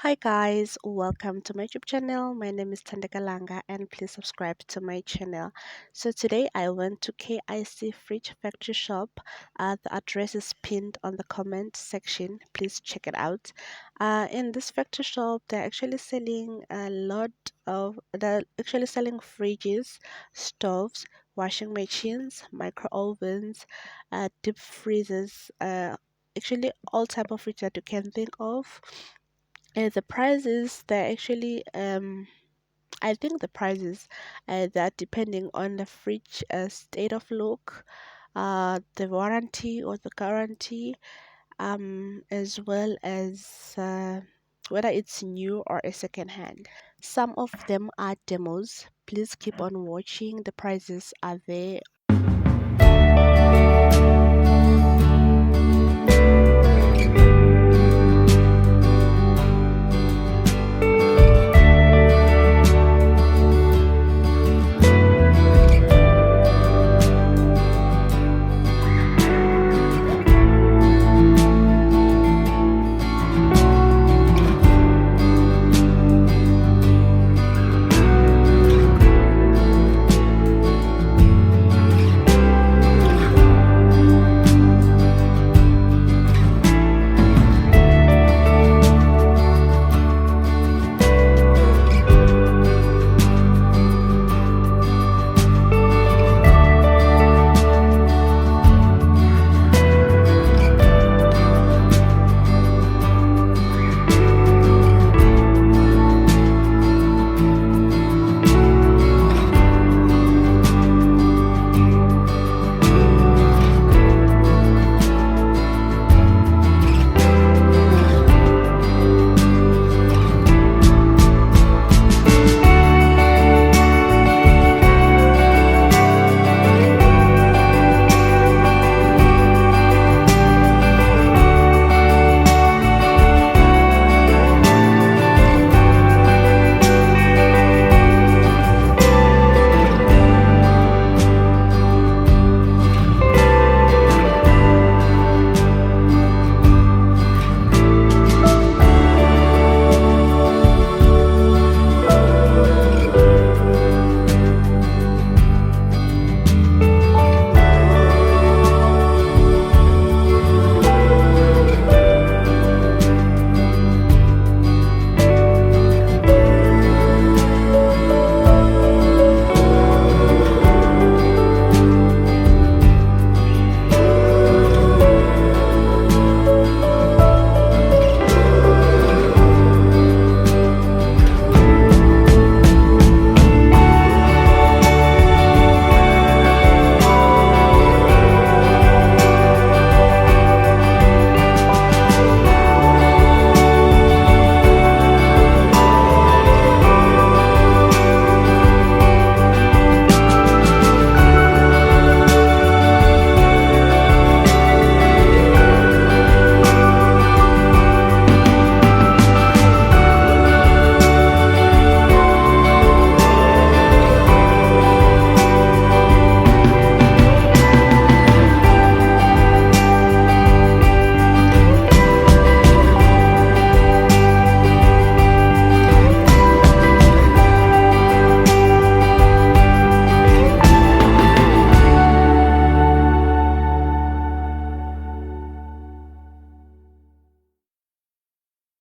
Hi guys, welcome to my YouTube channel. My name is Langa and please subscribe to my channel. So today I went to KIC Fridge Factory Shop. The address is pinned on the comment section. Please check it out. In this factory shop, they're actually selling fridges, stoves, washing machines, micro ovens, deep freezers, actually all type of fridge that you can think of. The prices they're actually I think the prices that depending on the fridge state of look, the warranty or the guarantee, as well as whether it's new or a second hand. Some of them are demos. Please keep on watching. The prices are there